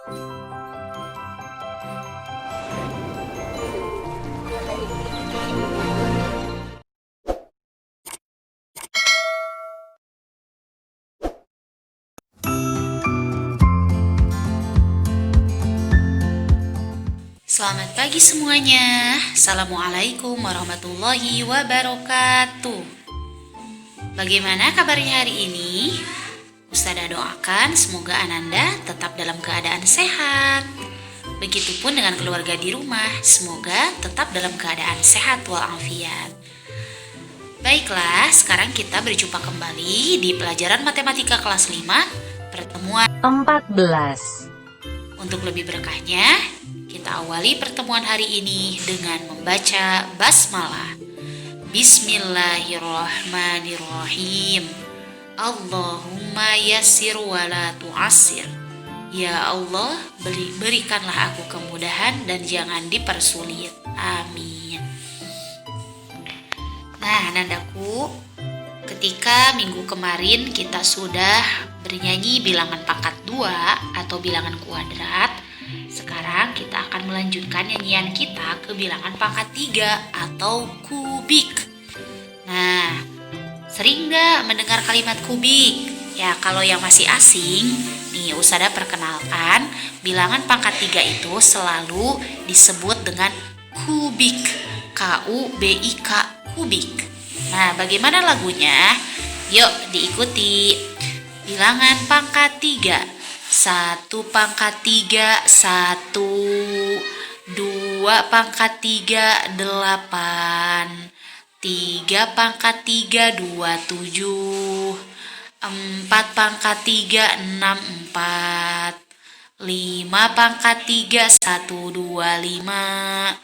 Selamat pagi semuanya. Assalamualaikum warahmatullahi wabarakatuh. Bagaimana kabarnya hari ini? Ustazah doakan semoga Ananda tetap dalam keadaan sehat. Begitupun dengan keluarga di rumah, semoga tetap dalam keadaan sehat walafiat. Baiklah, sekarang kita berjumpa kembali di pelajaran matematika kelas 5, pertemuan 14. Untuk lebih berkahnya, kita awali pertemuan hari ini dengan membaca basmalah. Bismillahirrahmanirrahim. Allahumma yassir wa la tu'assir. Ya Allah, berikanlah aku kemudahan dan jangan dipersulit. Amin. Nah, Nandaku, ketika minggu kemarin kita sudah bernyanyi bilangan pangkat 2 atau bilangan kuadrat, sekarang kita akan melanjutkan nyanyian kita ke bilangan pangkat 3 atau kubik. Nah, sering gak mendengar kalimat kubik? Ya, kalau yang masih asing, nih Ustazah perkenalkan, bilangan pangkat 3 itu selalu disebut dengan kubik. K-U-B-I-K, kubik. Nah, bagaimana lagunya? Yuk diikuti. Bilangan pangkat 3. 1 pangkat 3, 1. 2 pangkat 3, 8. 3 pangkat 3, 2, 7. 4 pangkat 3, 6, 4. 5 pangkat 3, 1, 2, 5.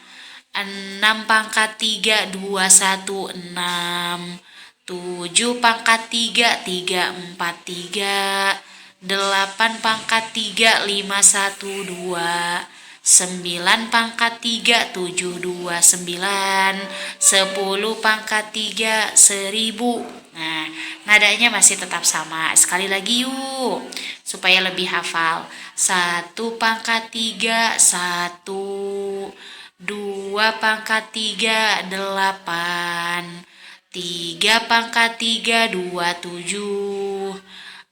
6 pangkat 3, 2, 1, 6. 7 pangkat 3, 3, 4, 3. 8 pangkat 3, 5, 1, 2. 9 pangkat 3, 7, 2, 9. 10 pangkat 3, 1000. Nah, nadanya masih tetap sama. Sekali lagi yuk, supaya lebih hafal. 1 pangkat 3, 1. 2 pangkat 3, 8. 3 pangkat 3, 2, 7.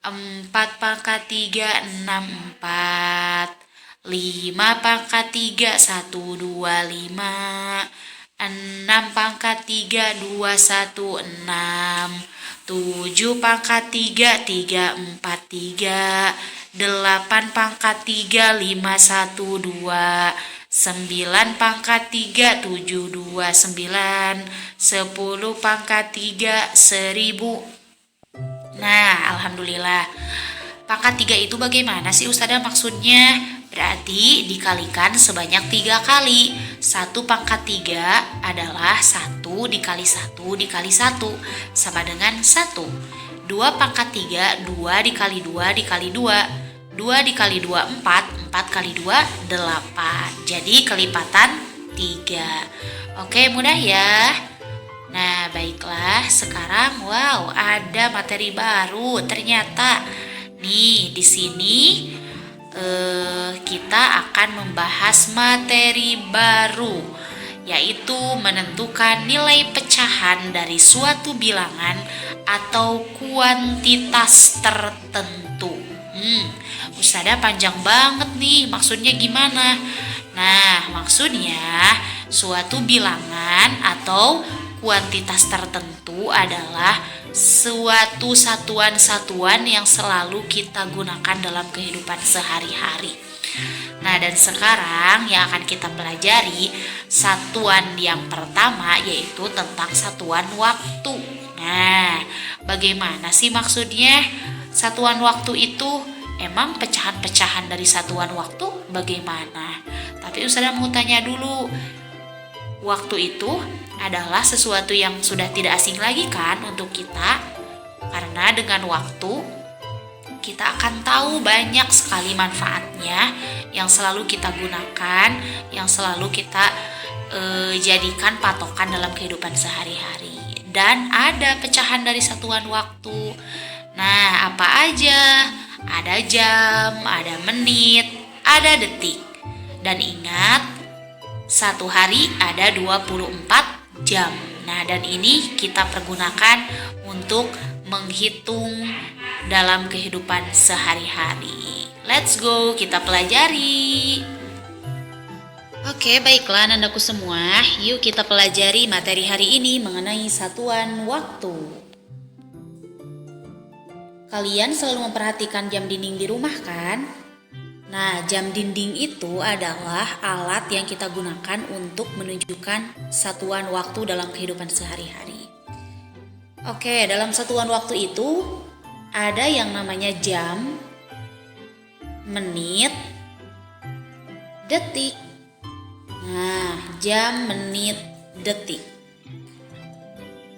4 pangkat 3, 6, 4. 5 pangkat 3, 1, 2, 5. 6 pangkat 3, 2, 1, 6. 7 pangkat 3, 3, 4, 3. 8 pangkat 3, 5, 1, 2. 9 pangkat 3, 7, 2, 9. 10 pangkat 3, 1000. Nah, alhamdulillah. Pangkat 3 itu bagaimana sih Ustazah maksudnya? Berarti dikalikan sebanyak 3 kali. 1 pangkat 3 adalah 1 dikali 1 dikali 1 sama dengan 1. 2 pangkat 3, 2 dikali 2 dikali 2. 2 dikali 2, 4. 4 kali 2, 8. Jadi kelipatan 3. Oke, mudah ya. Nah, baiklah. Sekarang, wow, ada materi baru. Ternyata, nih di sini kita akan membahas materi baru, yaitu menentukan nilai pecahan dari suatu bilangan atau kuantitas tertentu. Ustazah panjang banget nih, maksudnya gimana? Nah, maksudnya suatu bilangan atau kuantitas tertentu adalah suatu satuan-satuan yang selalu kita gunakan dalam kehidupan sehari-hari. Nah, dan sekarang yang akan kita pelajari satuan yang pertama yaitu tentang satuan waktu. Nah, bagaimana sih maksudnya satuan waktu itu? Emang pecahan-pecahan dari satuan waktu bagaimana? Tapi Ustazah mau tanya dulu. Waktu itu adalah sesuatu yang sudah tidak asing lagi kan untuk kita? Karena dengan waktu kita akan tahu banyak sekali manfaatnya yang selalu kita gunakan, yang selalu kita jadikan patokan dalam kehidupan sehari-hari. Dan ada pecahan dari satuan waktu. Nah, apa aja? Ada jam, ada menit, ada detik. Dan ingat, satu hari ada 24 jam. Nah, dan ini kita pergunakan untuk menghitung dalam kehidupan sehari-hari. Let's go, kita pelajari. Oke, baiklah Nandaku semua. Yuk kita pelajari materi hari ini mengenai satuan waktu. Kalian selalu memperhatikan jam dinding di rumah kan? Nah, jam dinding itu adalah alat yang kita gunakan untuk menunjukkan satuan waktu dalam kehidupan sehari-hari. Oke, dalam satuan waktu itu ada yang namanya jam, menit, detik. Nah, jam, menit, detik.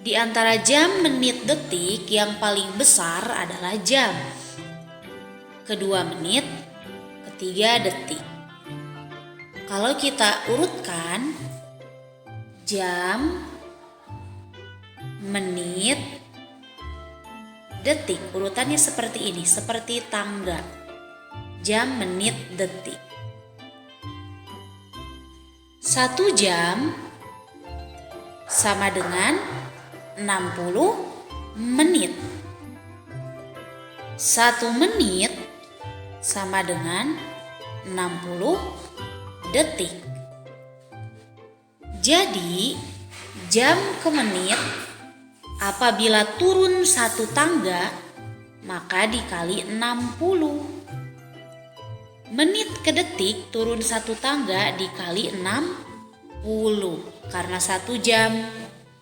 Di antara jam, menit, detik yang paling besar adalah jam. Kedua menit, ketiga detik. Kalau kita urutkan jam, menit, detik, urutannya seperti ini, seperti tangga. Jam, menit, detik. 1 jam sama dengan 60 menit. 1 menit sama dengan 60 detik. Jadi, jam ke menit apabila turun 1 tangga, maka dikali 60. Menit ke detik turun 1 tangga dikali 60. Karena 1 jam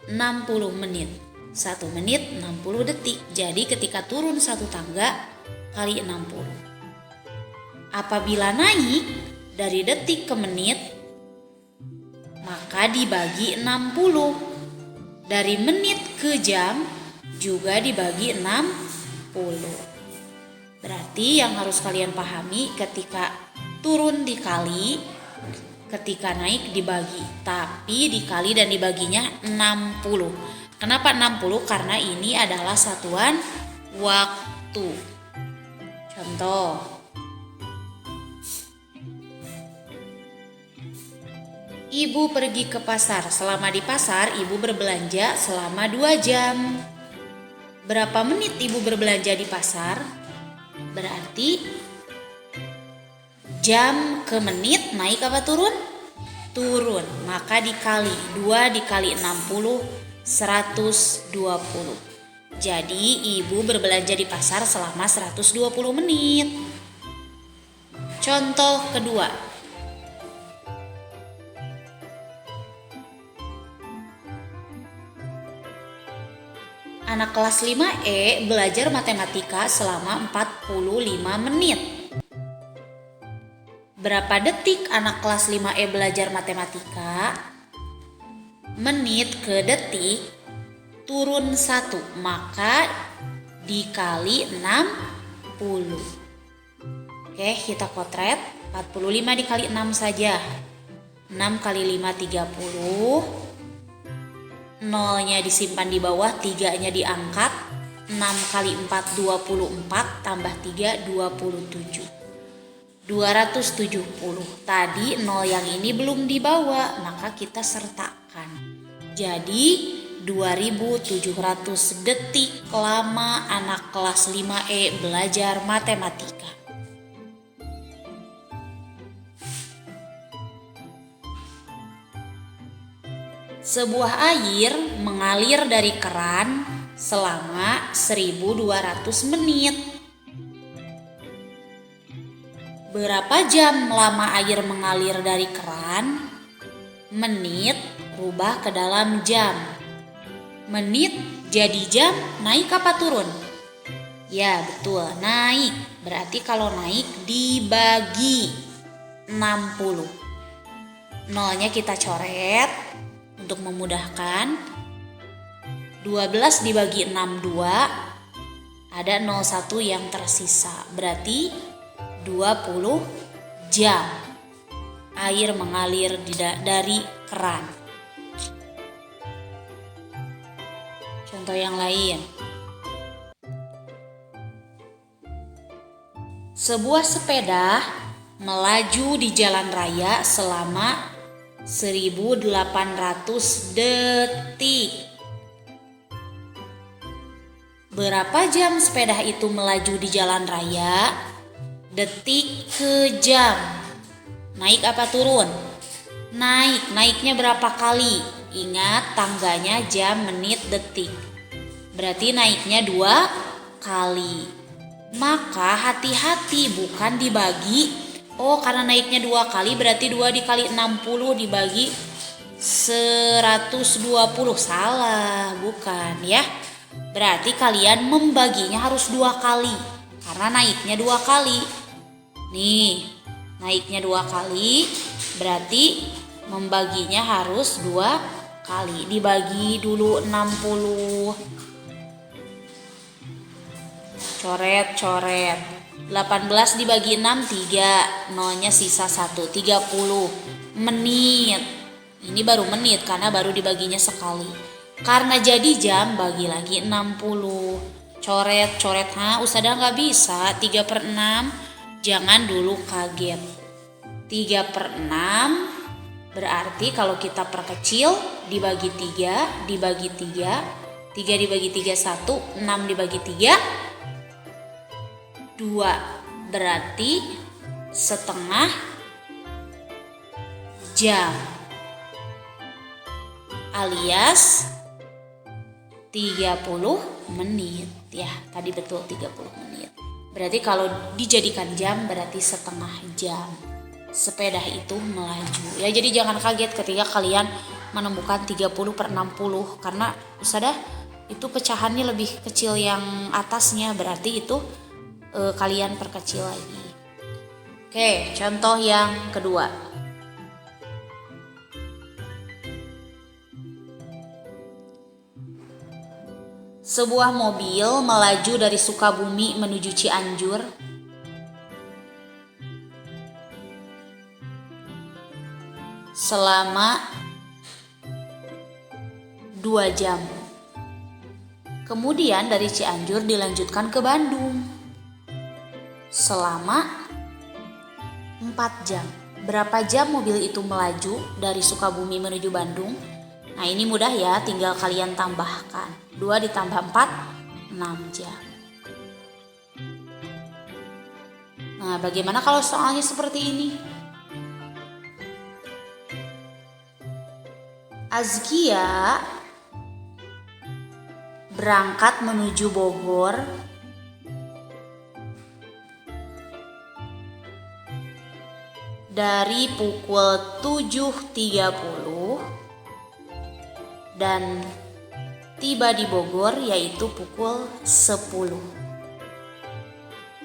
60 menit. 1 menit 60 detik. Jadi ketika turun 1 tangga kali 60. Apabila naik dari detik ke menit, maka dibagi 60. Dari menit ke jam juga dibagi 60. Berarti yang harus kalian pahami, ketika turun dikali, ketika naik dibagi. Tapi dikali dan dibaginya 60. Kenapa 60? Karena ini adalah satuan waktu. Contoh. Ibu pergi ke pasar. Selama di pasar, ibu berbelanja selama 2 jam. Berapa menit ibu berbelanja di pasar? Berarti jam ke menit naik apa turun? Turun. Maka dikali 2 dikali 60, 120. Jadi ibu berbelanja di pasar selama 120 menit. Contoh kedua. Anak kelas 5E belajar matematika selama 45 menit. Berapa detik anak kelas 5E belajar matematika? Menit ke detik turun 1, maka dikali 60. Oke, kita kotret. 45 dikali 6 saja. 6 kali 5 30. Nolnya disimpan di bawah, 3-nya diangkat. 6 kali 4 24 tambah 3 27. 270. Tadi nol yang ini belum dibawa, maka kita sertakan. Jadi 2700 detik lama anak kelas 5E belajar matematika. Sebuah air mengalir dari keran selama 1200 menit. Berapa jam lama air mengalir dari keran? Menit rubah ke dalam jam. Menit jadi jam, naik apa turun? Ya betul, naik. Berarti kalau naik dibagi 60. Nolnya kita coret. Untuk memudahkan, 12 dibagi 62, ada 01 yang tersisa. Berarti 20 jam air mengalir dari keran. Contoh yang lain. Sebuah sepeda melaju di jalan raya selama 1800 detik. Berapa jam sepeda itu melaju di jalan raya? Detik ke jam. Naik apa turun? Naik. Naiknya berapa kali? Ingat tangganya jam, menit, detik. Berarti naiknya 2 kali. Maka hati-hati, bukan dibagi. Oh, karena naiknya 2 kali berarti 2 dikali 60 dibagi 120. Salah, bukan ya. Berarti kalian membaginya harus 2 kali. Karena naiknya 2 kali. Nih, naiknya 2 kali berarti membaginya harus 2 kali. Dibagi dulu 60. Coret. 18 dibagi 6, 3. Nolnya sisa 1, 30 menit. Ini baru menit karena baru dibaginya sekali. Karena jadi jam, bagi lagi 60. Coret. Ustazah gak bisa 3/6. Jangan dulu kaget. 3/6 berarti kalau kita perkecil dibagi 3, dibagi 3. 3 dibagi 3, 1. 6 dibagi 3, 2, berarti setengah jam alias 30 menit ya. Tadi betul 30 menit. Berarti kalau dijadikan jam berarti setengah jam sepeda itu melaju. Ya, jadi jangan kaget ketika kalian menemukan 30/60 karena ustazah itu pecahannya lebih kecil yang atasnya, berarti itu kalian perkecil lagi. Oke, contoh yang kedua. Sebuah mobil melaju dari Sukabumi menuju Cianjur selama 2 jam. Kemudian dari Cianjur dilanjutkan ke Bandung selama 4 jam. Berapa jam mobil itu melaju dari Sukabumi menuju Bandung? Nah, ini mudah ya, tinggal kalian tambahkan. 2 ditambah 4, 6 jam. Nah, bagaimana kalau soalnya seperti ini? Azkia berangkat menuju Bogor dari pukul 7.30 dan tiba di Bogor yaitu pukul 10.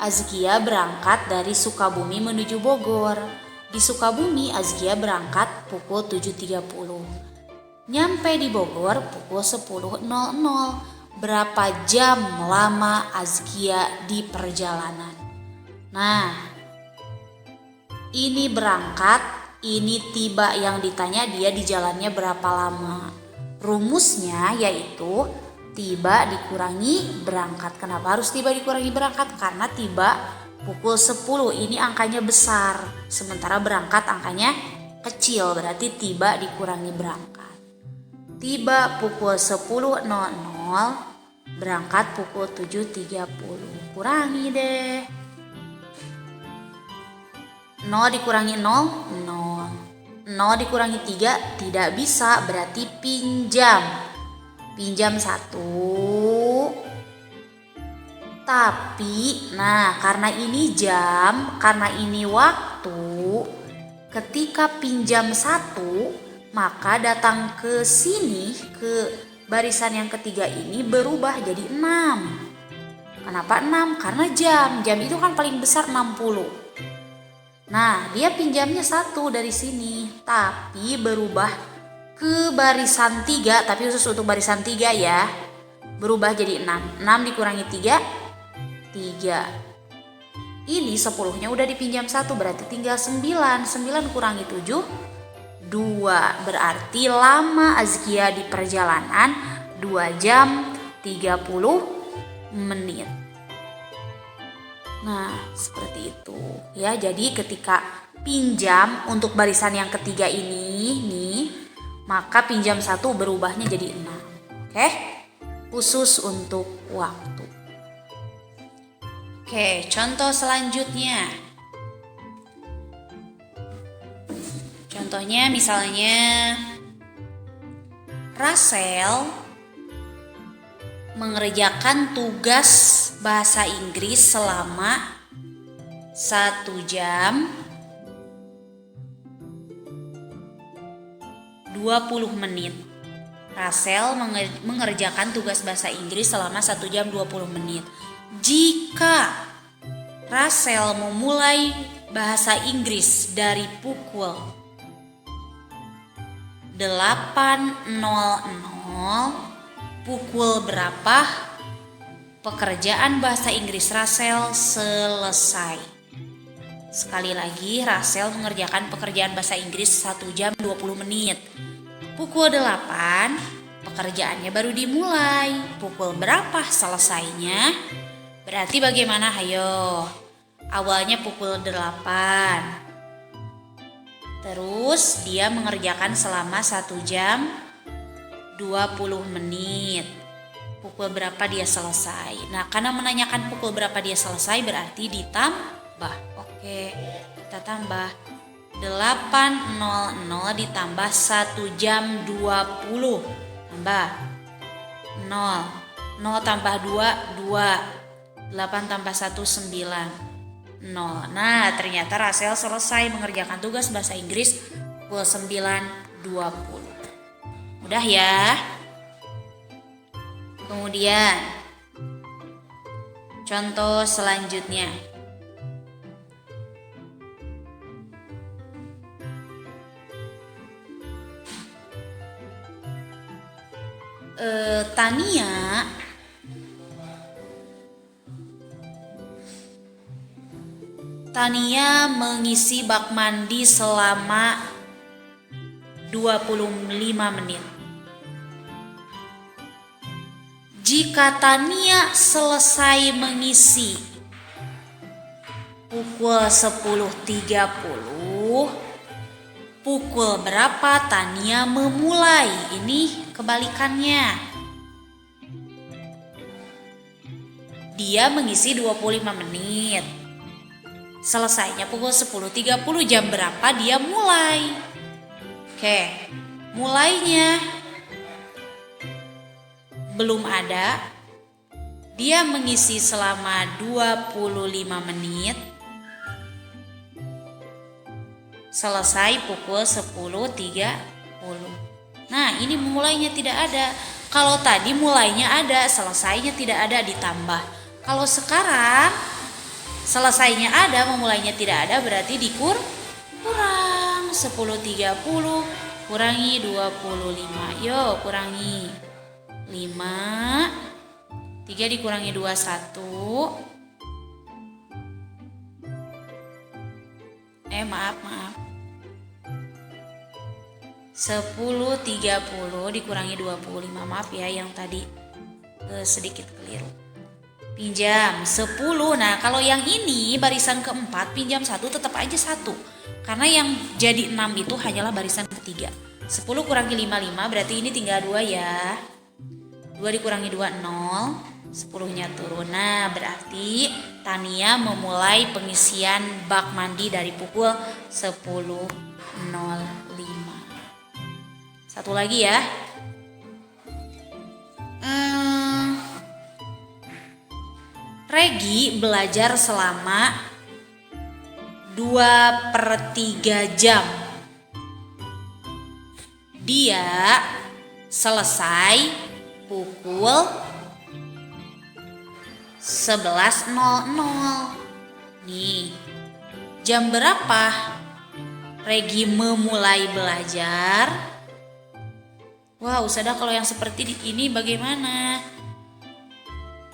Azkia berangkat dari Sukabumi menuju Bogor. Di Sukabumi Azkia berangkat pukul 7.30. Nyampe di Bogor pukul 10.00. Berapa jam lama Azkia di perjalanan? Nah, ini berangkat, ini tiba, yang ditanya dia di jalannya berapa lama. Rumusnya yaitu tiba dikurangi berangkat. Kenapa harus tiba dikurangi berangkat? Karena tiba pukul 10 ini angkanya besar, sementara berangkat angkanya kecil, berarti tiba dikurangi berangkat. Tiba pukul 10.00, berangkat pukul 7.30. Kurangi deh. 0 dikurangi 0, 0. 0 dikurangi 3 tidak bisa, berarti pinjam. Pinjam 1. Tapi, nah karena ini jam, karena ini waktu, ketika pinjam 1, maka datang ke sini, ke barisan yang ketiga ini berubah jadi 6. Kenapa 6? Karena jam itu kan paling besar 60. Nah, dia pinjamnya 1 dari sini, tapi berubah ke barisan 3, tapi khusus untuk barisan 3 ya. Berubah jadi 6. 6 dikurangi 3, 3. Ini 10-nya udah dipinjam 1, berarti tinggal 9. 9 kurangi 7, 2. Berarti lama Azkia di perjalanan 2 jam 30 menit. Nah, seperti itu ya. Jadi ketika pinjam untuk barisan yang ketiga ini nih, maka pinjam 1 berubahnya jadi 6. Oke? Khusus untuk waktu. Oke, contoh selanjutnya. Contohnya misalnya Rachel mengerjakan tugas bahasa Inggris selama 1 jam 20 menit. Rachel mengerjakan tugas bahasa Inggris selama 1 jam 20 menit. Jika Rachel memulai bahasa Inggris dari pukul 8.00, pukul berapa pekerjaan bahasa Inggris Rachel selesai? Sekali lagi, Rachel mengerjakan pekerjaan bahasa Inggris 1 jam 20 menit. Pukul 8, pekerjaannya baru dimulai. Pukul berapa selesainya? Berarti bagaimana? Hayo. Awalnya pukul 8. Terus dia mengerjakan selama 1 jam 20 menit. Pukul berapa dia selesai? Nah, karena menanyakan pukul berapa dia selesai berarti ditambah. Oke, kita tambah 8.00 ditambah 1 jam 20. Tambah 0. 0 tambah 2, 2. 8 tambah 1, 9. 0. Nah, ternyata Rachel selesai mengerjakan tugas bahasa Inggris pukul 9.20. Mudah ya. Kemudian contoh selanjutnya. Tania mengisi bak mandi selama 25 menit. Jika Tania selesai mengisi pukul 10.30, pukul berapa Tania memulai? Ini kebalikannya. Dia mengisi 25 menit. Selesainya pukul 10.30, jam berapa dia mulai? Oke, mulainya belum ada. Dia mengisi selama 25 menit. Selesai pukul 10.30. Nah, ini mulainya tidak ada. Kalau tadi mulainya ada, selesainya tidak ada, ditambah. Kalau sekarang selesainya ada, memulainya tidak ada, berarti kurang 10.30 kurangi 25. Yo, kurangi 5. 3 dikurangi 2, 1. Maaf. 10.30 dikurangi 25. Maaf ya yang tadi sedikit keliru. Pinjam 10. Nah, kalau yang ini barisan keempat, pinjam 1 tetap aja 1. Karena yang jadi 6 itu hanyalah barisan ketiga. 10 kurangi 5, berarti ini tinggal 2 ya. 2 dikurangi 2, 0. 10-nya turun. Nah, berarti Tania memulai pengisian bak mandi dari pukul 10.05. Satu lagi ya. Regi belajar selama 2/3 jam. Dia selesai pukul 11.00. Nih, jam berapa Regi memulai belajar? Wow, Ustazah, kalau yang seperti ini bagaimana?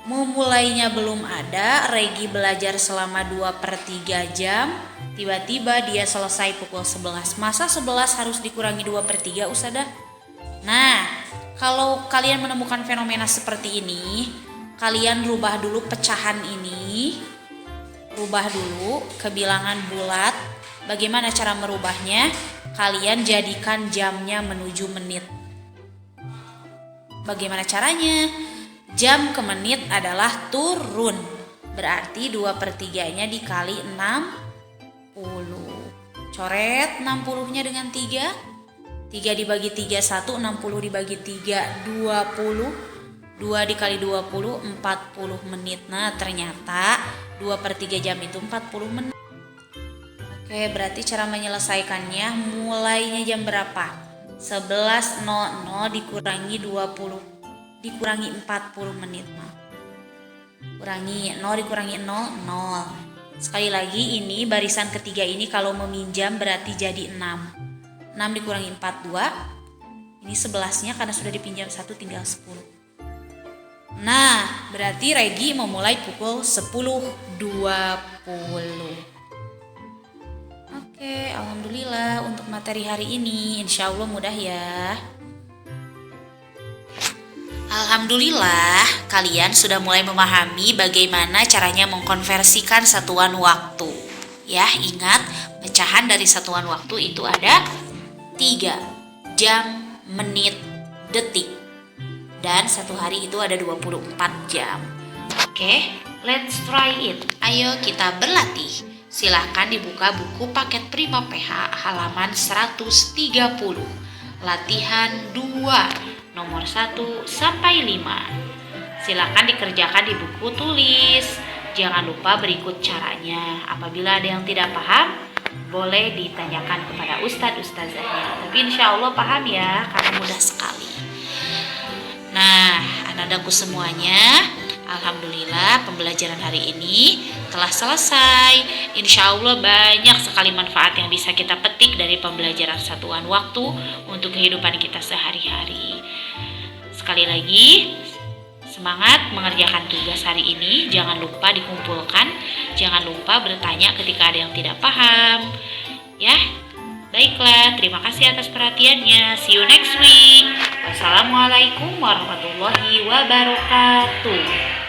Memulainya belum ada, Regi belajar selama 2/3 jam, tiba-tiba dia selesai pukul 11. Masa 11 harus dikurangi 2/3, Ustazah? Nah, kalau kalian menemukan fenomena seperti ini, kalian rubah dulu pecahan ini rubah dulu ke bilangan bulat. Bagaimana cara merubahnya? Kalian jadikan jamnya menuju menit. Bagaimana caranya? Jam ke menit adalah turun. Berarti 2/3-nya dikali 60. Coret 60-nya dengan 3. 3 dibagi 3 1, 60 dibagi 3 20. 2 dikali 20 40 menit. Nah ternyata 2/3 jam itu 40 menit. Oke, berarti cara menyelesaikannya mulainya jam berapa? 11.00 dikurangi 20 dikurangi 40 menit. Kurangi 0 dikurangi 0 0. Sekali lagi ini barisan ketiga ini kalau meminjam berarti jadi 6. 6 dikurangi 4 2. Ini 11-nya karena sudah dipinjam 1 tinggal 10. Nah, berarti Regi memulai pukul 10.20. Oke, alhamdulillah untuk materi hari ini. Insya Allah mudah ya. Alhamdulillah, kalian sudah mulai memahami bagaimana caranya mengkonversikan satuan waktu. Ya, ingat, pecahan dari satuan waktu itu ada 3, jam, menit, detik. Dan satu hari itu ada 24 jam. Oke, let's try it. Ayo kita berlatih. Silahkan dibuka buku paket Prima PH halaman 130. Latihan 2, nomor 1 sampai 5. Silahkan dikerjakan di buku tulis. Jangan lupa berikut caranya. Apabila ada yang tidak paham, boleh ditanyakan kepada ustadz-ustazahnya. Tapi insya Allah paham ya, karena mudah sekali. Nah, anak-anakku semuanya, alhamdulillah pembelajaran hari ini telah selesai. Insya Allah banyak sekali manfaat yang bisa kita petik dari pembelajaran satuan waktu untuk kehidupan kita sehari-hari. Sekali lagi, semangat mengerjakan tugas hari ini. Jangan lupa dikumpulkan, jangan lupa bertanya ketika ada yang tidak paham. Ya, baiklah, terima kasih atas perhatiannya. See you next week. Wassalamualaikum warahmatullahi wabarakatuh.